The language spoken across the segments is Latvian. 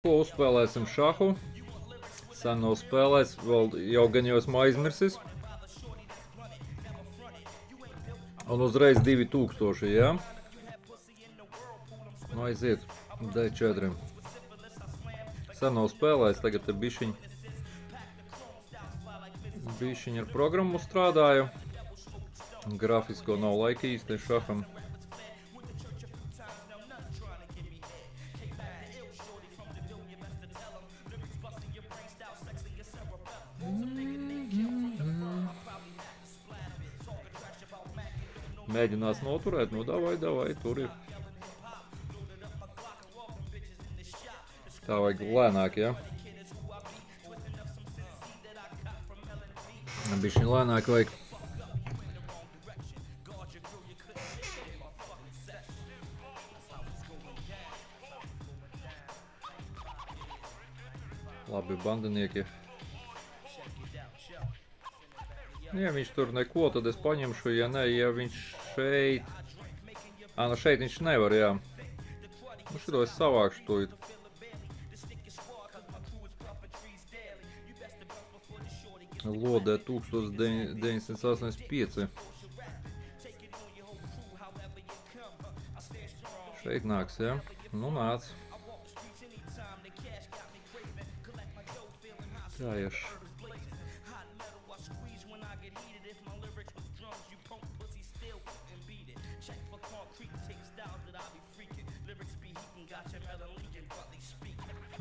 Ko uzspēlēsim šahu? Sen nav spēlēts, vēl jau gan jau esmu aizmirsis. Un uzreiz 2000, jā? Nu aiziet, D4. Sen nav spēlēts, tagad te bišķiņ ar programmu strādāju. Grafisko nav laika īsti šaham. Mēģinās noturēt, nu davai, tur ir. Tā vajag lēnāk, ja? Bišķiņ lēnāk vajag. Labi, bandinieki. Ja viņš tur neko, tad es paņemšu, ja ne, ja viņš šeit... Nu šeit viņš nevar, jā. Nu šito es savākšu to. Lodē 1985. Šeit nāks, ja? Nu nāc. Tā iešu.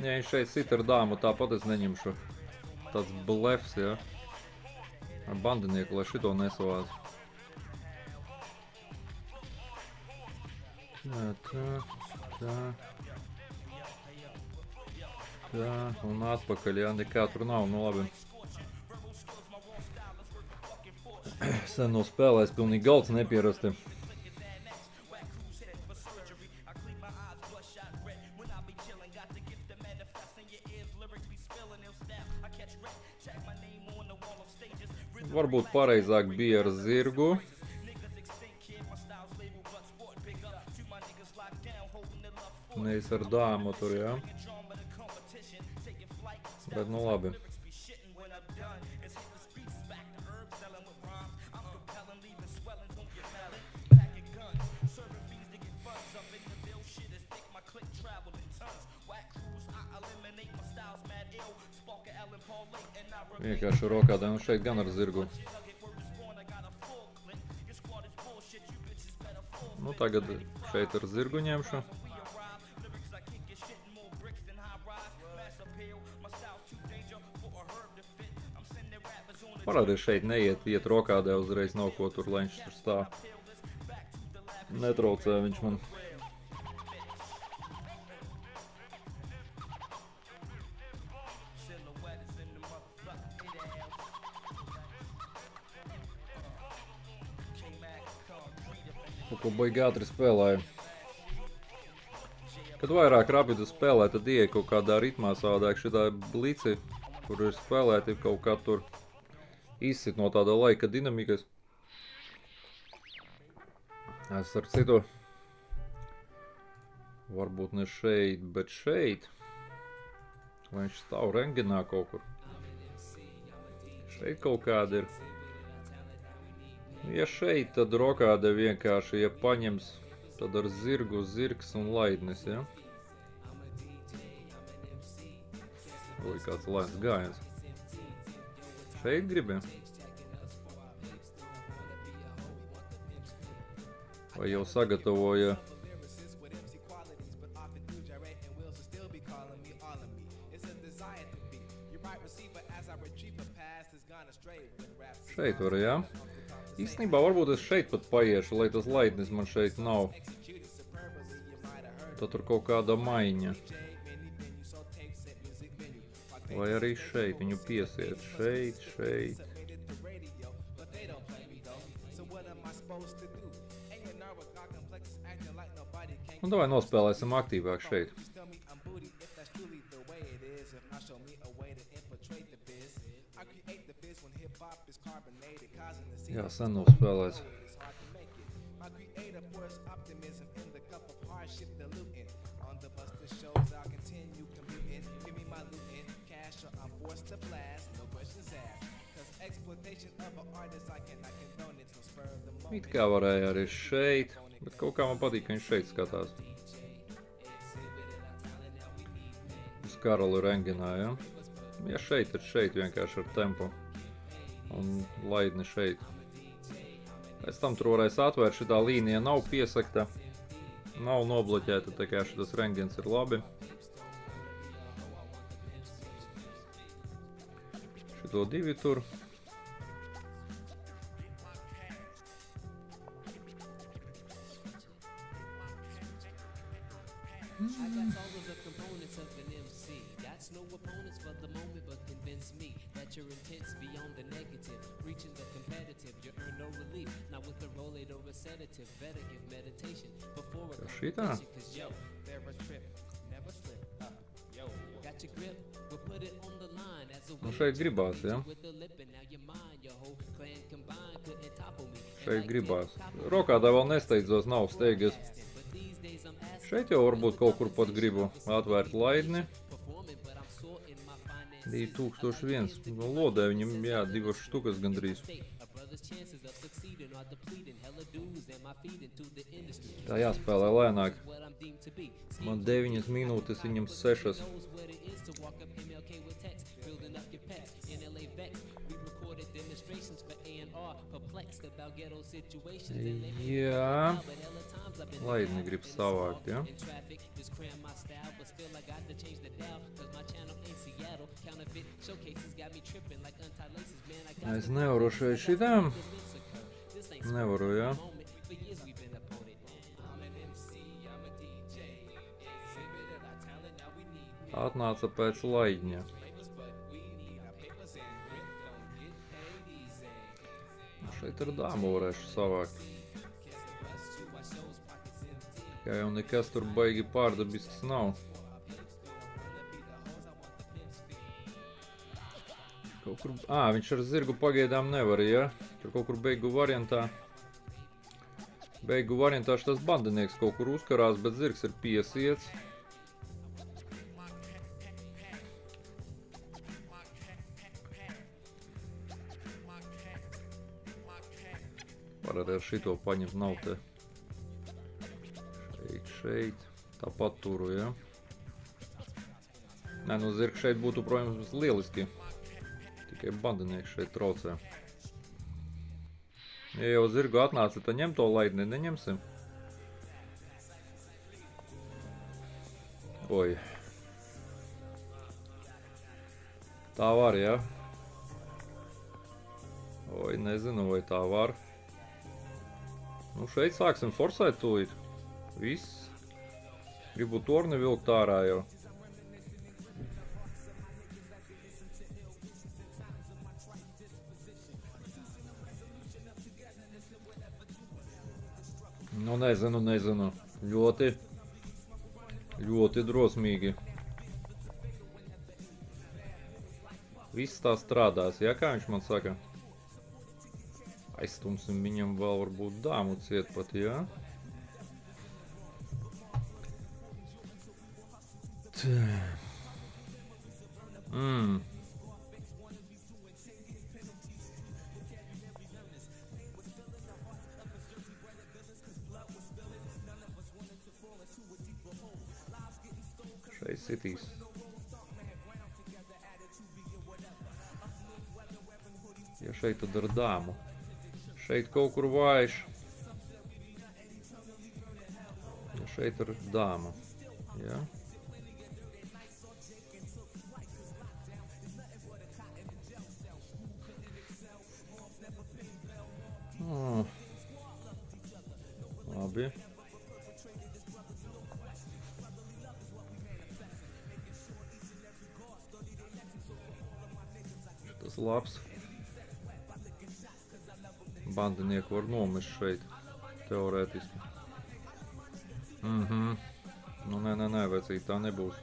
Ja viņš šeit sit ar dāmu, tāpat es neņemšu. Tāds blefs, ja? Ar bandinieku, lai šito nesavāc. Tā, un atpakaļ, ja? Nekā tur nav, nu labi. Sen nav spēlējis, pilnīgi galds nepierasti. Varbūt pareizāk bija ar zirgu. Nevis ar dāmu tur, jā. Bet nu labi. Vienkārši rokādē, nu šeit gan ar zirgu. Nu tagad šeit ar zirgu ņemšu. Parādi šeit neiet rokādē uzreiz, nav ko tur, lai viņš tur stāv. Netraucē viņš man. Ko baigi ātri spēlēju. Kad vairāk rapidu spēlē, tad ieeja kaut kādā ritmā savādāk. Šitā blici, kur ir spēlēti, kaut kā tur izsit no tāda laika dinamikas. Es ar citu, varbūt ne šeit, bet šeit. Vai viņš stāv rengenā kaut kur? Šeit kaut kāda ir. Ja šeit, tad rokāde vienkārši, ja paņems, tad ar zirgu, zirgs un laidnis, ja? Oi, kāds lēns gājiens. Šeit gribi? Vai jau sagatavoja? Šeit var, jā? Īstenībā varbūt es šeit pat paiešu, lai tas laidnis man šeit nav. Tad tur kaut kāda maiņa. Vai arī šeit viņu piesiet. Šeit. Un davai nospēlēsim aktīvāk šeit. Jā, sen nav spēlēts. It kā varēja arī šeit, bet kaut kā man patīk, ka viņš šeit skatās. Uz Karolu Rengenā, ja? Ja šeit, tad šeit vienkārši ar tempu. Un laidni šeit. Pēc tam tur varēs atvērt, šitā līnija nav piesakta. Nav nobloķēta, tā kā šitas Rengens ir labi. Šito divi tur. I got all of the components of an MC. Got no opponents for the moment, but convince me that your intent's beyond the negative. Reaching the competitive, you earn no relief. Not with the Rolade or a sedative. Better give meditation before a competition. Cause yo, they're a trip. Never slip up. Yo, got your grip. We'll put it on the line as a way šeit gribās, ja? with the lip and now your mind, your whole clan combined couldn't topple me. Šeit gribās. Rokādā vēl nesteidzos, nav steigas. Šeit jau varbūt kaut kur pat gribu atvērt laidni. 2001. Lodē viņam, jā, 2 štukas gandrīz. Tā jāspēlē lēnāk. Man 9 minūtes, viņam 6. Jā. Laidni grib savākt, ja? Es nevaru šeit šitām. Nevaru, ja? Atnāca pēc laidņa. Šeit ar dāmu varēšu savākt. Kā jau nekas tur baigi pārdabisks nav. Kaut kur... viņš ar zirgu pagaidām nevar, ja? Tur kaut kur beigu variantā šitas bandinieks kaut kur uzkarās, bet zirgs ir piesiets. Var arī ar šito paņemt, nav te. Šeit, tāpat turu, ja? Nē, nu zirgs šeit būtu, protams, lieliski. Tikai bandinieks šeit traucē. Ja jau zirgu atnāca, tad ņem to laidni, neņemsim? Oi. Tā var, ja? Oi, nezinu, vai tā var. Nu, šeit sāksim forsēt tūlīt. Viss. Gribu torni vilkt ārā jau. Nu, nezinu. Ļoti drosmīgi. Viss tā strādās, ja, kā viņš man saka? Aizstumsim viņam vēl varbūt dāmu ciet pat, ja? Šeit sitīs. Ja šeit tad ar dāmu. Šeit kaut kur vājš. Ja šeit ar dāmu. Ja? Labi. Šitas labs. Bandinieku var nomest šeit, teorētiski. Nu, nē, vecīt, tā nebūs.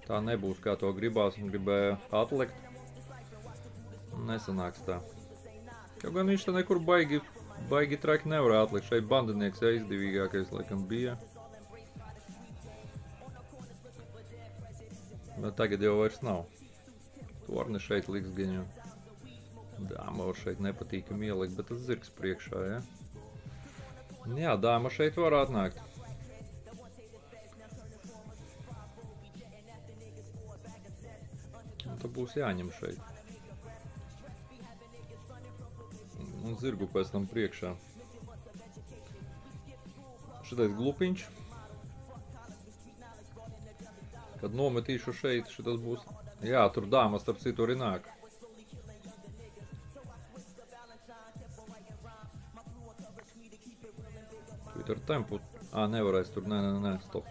Tā nebūs, kā to gribās, un gribēja atlikt. Nesanāks tā. Jau gan viņš te nekur baigi traki nevar atlikt. Šeit bandinieks, ja, izdevīgākais, laikam, bija. Tagad jau vairs nav. Torni šeit liks gan jau. Dāma var šeit nepatīkam ielikt, bet tas zirgs priekšā, ja? Jā, dāma šeit var atnākt. Un tad būs jāņem šeit. Un zirgu pēc tam priekšā. Šitais glupiņš. Kad nometīšu šeit, šitas būs... Jā, tur dāmas starp citu arī nāk. Tur ar tempu... nevarēs tur, nē, stop.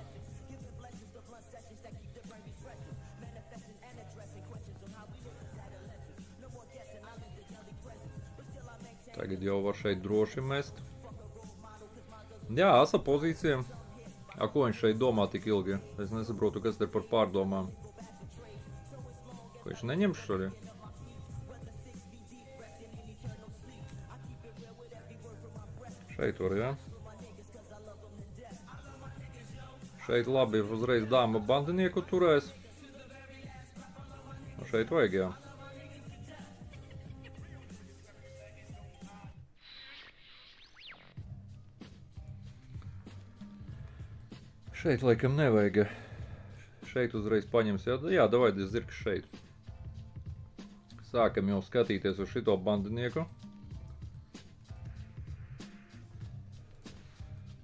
Tagad jau var šeit droši mest. Jā, asa pozīcija. Ko viņš šeit domā tik ilgi? Es nesaprotu, kas te par pārdomām. Ko viņš neņemš arī? Šeit var, jā? Šeit labi uzreiz dāma bandinieku turēs. Šeit vajag, jā. Šeit laikam nevajag. Šeit uzreiz paņems. Jā, davai zirgs šeit. Sākam jau skatīties uz šito bandinieku.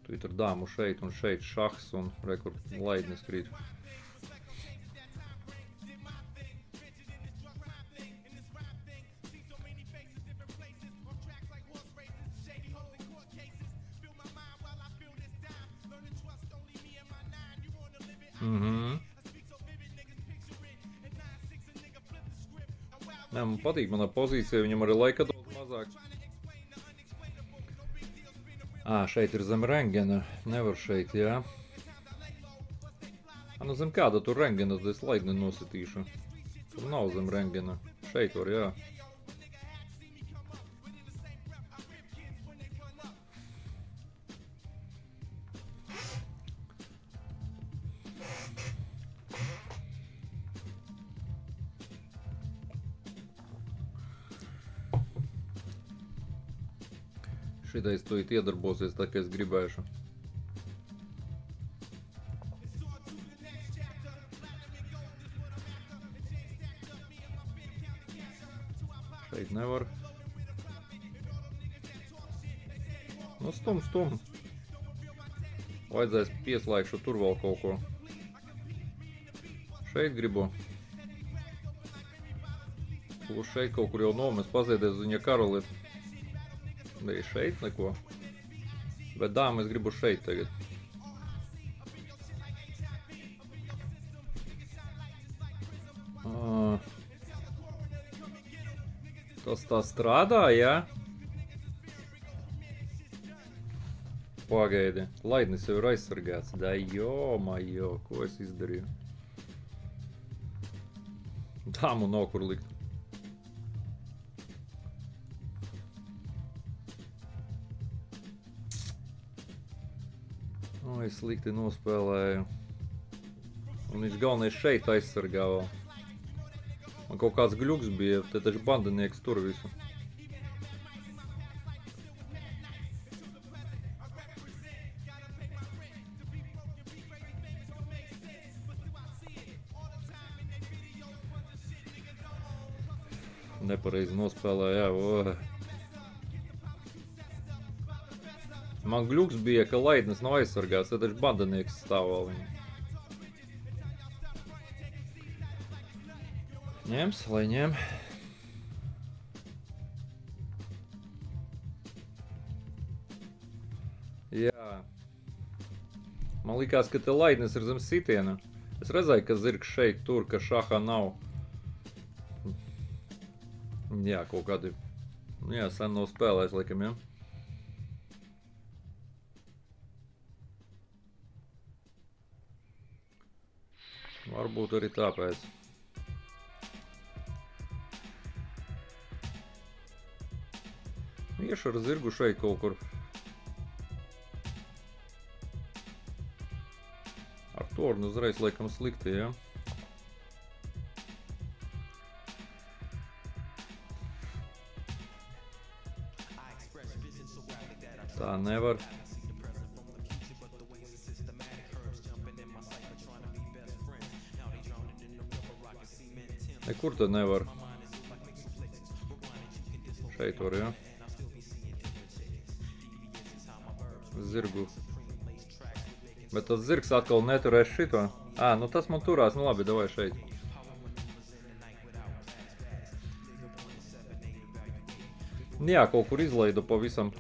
Tu ir dāmu šeit un šeit šahs un rekur laidnes krīt. Jā, man patīk mana pozīcija, viņam arī laika daudz mazāk. Šeit ir zem rengena, nevar šeit, jā. Nu zem kāda tur rengena, tad es laidni nositīšu. Tur nav zem rengena, šeit var, jā. Šitais tu iedarbosies tā, ka es gribēšu. Šeit nevar. Nu, stum. Vajadzēs pieslēgšu tur vēl kaut ko. Šeit gribu. Plus šeit kaut kur jau nomest, paziedies uz viņa karali. Bija šeit neko. Bet dāmu es gribu šeit tagad. Tas tā strādā, jā? Pagaidi. Laidnis jau ir aizsargāts. Da jo, ko es izdarīju? Dāmu nav kur likt. Es slikti nospēlēju. Un viņš galvenais šeit aizsargā vēl. Man kaut kāds gļuks bija, te taču bandinieks tur visu. Nepareizi nospēlēju, jā. Man gļuks bija, ka laidnes nav aizsargāts, tad taču bandinieks stāv vēl viņu. Ņems, lai ņem. Jā. Man likās, ka te laidnes ir zem sitiena. Es redzēju, ka zirgs šeit tur, ka šahā nav. Jā, kaut kādi. Jā, sen nav spēlējis, laikam, jā. Varbūt arī tāpēc. Iešu ar zirgu šeit kaut kur. Ar tornu uzreiz laikam slikti, ja? Tā nevar. Nekur tad nevar. Šeit var, ja? Zirgu. Bet tas zirgs atkal neturēs šito. Nu tas man turās, nu labi, davai šeit. Jā, kaut kur izlaidu pavisam.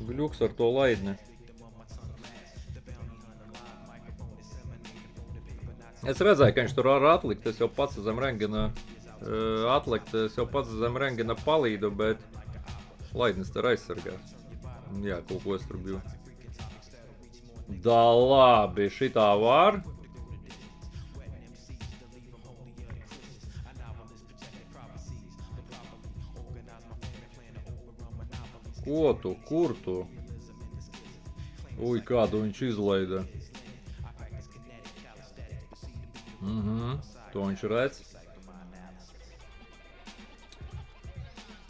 Gļuks ar to laidni. Es redzēju, ka viņš tur var atlikt, es jau pats zem rengena palīdu, bet laidnis tur aizsargās. Jā, kaut ko es tur biju. Da labi, šitā var. Ko tu? Kur tu? Uj, kādu viņš izlaida. To viņš redz.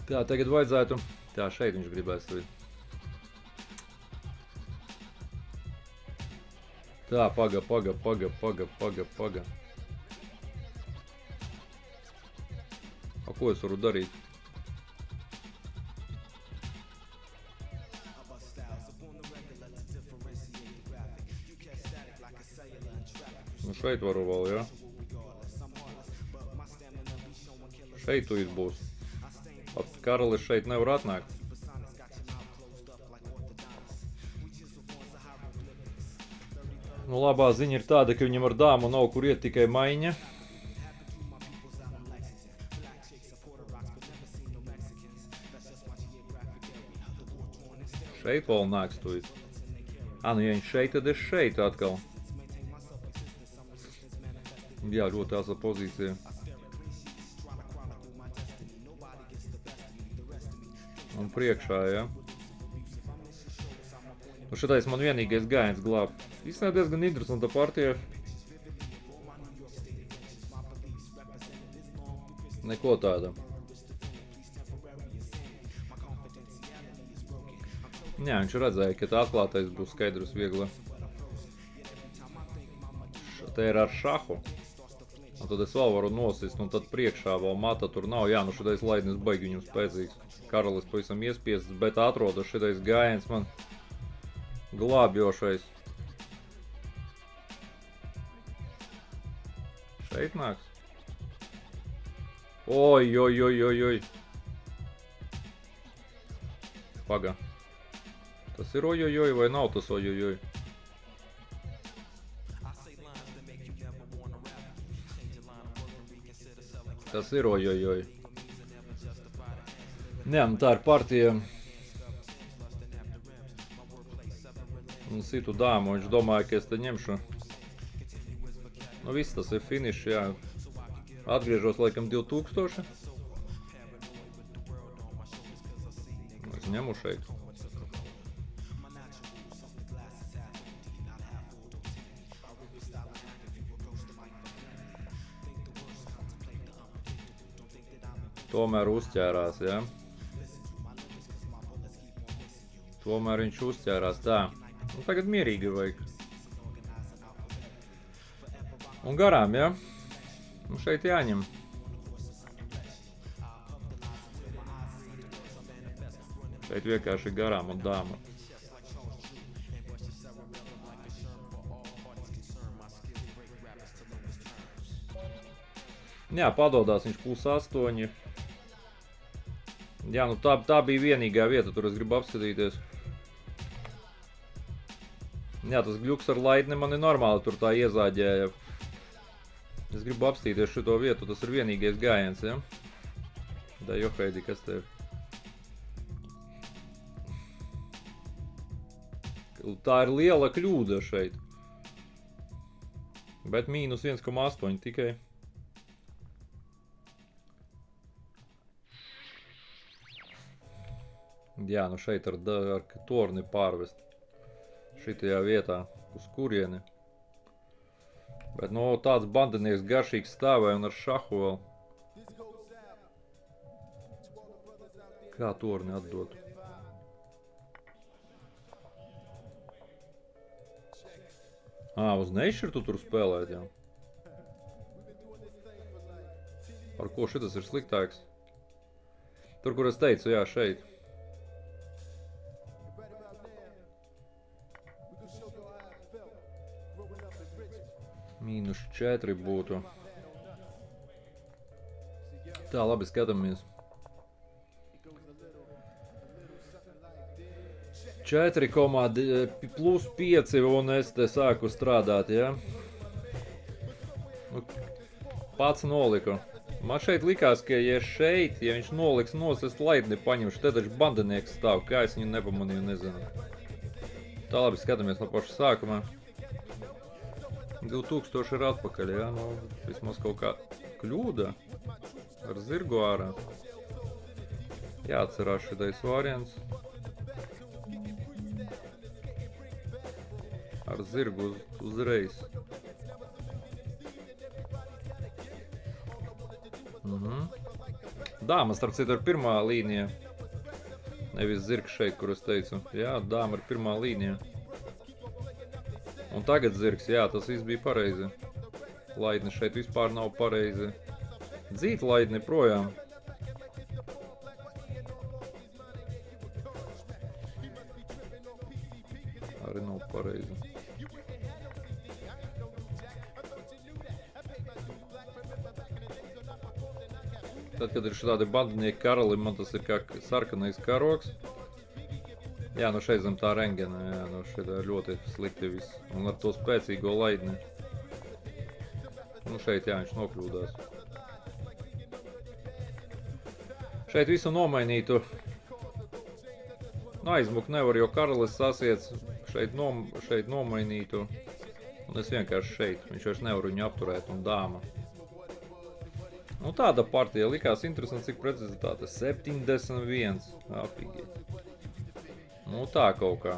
Tā, tagad vajadzētu... Tā, šeit viņš gribēs līdz. Tā, paga. Ko es varu darīt? Nu šeit varu vēl, jā? Šeit tu būs. Pat karalis šeit nevar atnākt. Nu labā ziņa ir tāda, ka viņam ar dāmu nav kur iet, tikai maiņa. Šeit vēl nāks tu. Nu ja viņš šeit, tad es šeit atkal. Jā, ļoti tāsa pozīcija. Un priekšā, ja. Nu šitais man vienīgais gājiens glāb. Īstenībā diezgan interesanta partija. Neko tāda. Jā, viņš redzēja, ka tā atklātais būs skaidrs viegli. Te ir ar šahu. Un tad es vēl varu nosist, un tad priekšā vēl mata tur nav. Jā, nu šitais laidnis baigi viņam spēcīgs. Karalis pavisam iespiests, bet atrodas šitais gājiens man glābjošais. Šeit nāks. Oj. Paga. Tas ir ojojoj vai nav tas ojojoj? Tas ir ojojoj. Nē, nu tā ir partija. Un situ dāmu, viņš domāja, ka es te ņemšu. Nu viss tas ir finišs, jā. Atgriežos laikam 2000. Es ņemu šeit. Tomēr uzķērās, jā. Tomēr viņš uzķērās, tā. Un tagad mierīgi vajag. Un garām, jā. Un šeit jāņem. Šeit vienkārši garām un dāma. Jā, padodās viņš +8. Jā, nu tā bija vienīgā vieta, tur es gribu apskatīties. Jā, tas gļuks ar laidni man ir normāli, tur tā iezāģēja. Es gribu apstīties šito vietu, tas ir vienīgais gājiens, ja? Da johaidi, kas te ir? Tā ir liela kļūda šeit. Bet -1,8 tikai. Jā, nu šeit ar torni pārvest. Šitajā vietā, uz kurieni. Bet no tāds bandinieks garšīgs stāvēja un ar šahu vēl. Kā torni atdot? Uz Nešķir tu tur spēlēt, jā. Ar ko šitas ir sliktāks? Tur, kur es teicu, jā, šeit. -4 būtu. Tā, labi, skatāmies. 4,+5 un es te sāku strādāt, ja? Nu, pats noliku. Man šeit likās, ka ja šeit, ja viņš noliks nos, es laidni paņemšu. Te taču bandinieks stāv, kā es viņu nepamanīju, nezinu. Tā, labi, skatāmies no paša sākumā. 2000 ir atpakaļ, ja? Nu, vismaz kaut kā kļūda ar zirgu ārā. Jāatcerās šitais variants. Ar zirgu uzreiz. Dāma, starp citu, ir pirmā līnija. Nevis zirgs šeit, kur es teicu. Jā, dāma ir pirmā līnija. Un tagad zirgs, jā, tas viss bija pareizi. Laidni šeit vispār nav pareizi. Dzīt laidni projām. Arī nav pareizi. Tad, kad ir šādi bandinieki karali, man tas ir kā sarkanais karoks. Jā, nu šeit zem tā rengena, jā, nu šeit ir ļoti slikti viss. Un ar to spēcīgo laidni. Nu šeit, jā, viņš nokļūdās. Šeit visu nomainītu. Nu, aizmukt nevar, jo karalis sasiec. Šeit nomainītu. Un es vienkārši šeit. Viņš vairs nevar viņu apturēt un dāma. Nu tāda partija likās interesanti, cik precizitāte. 71. Apīgi. Nu tā kaut kā.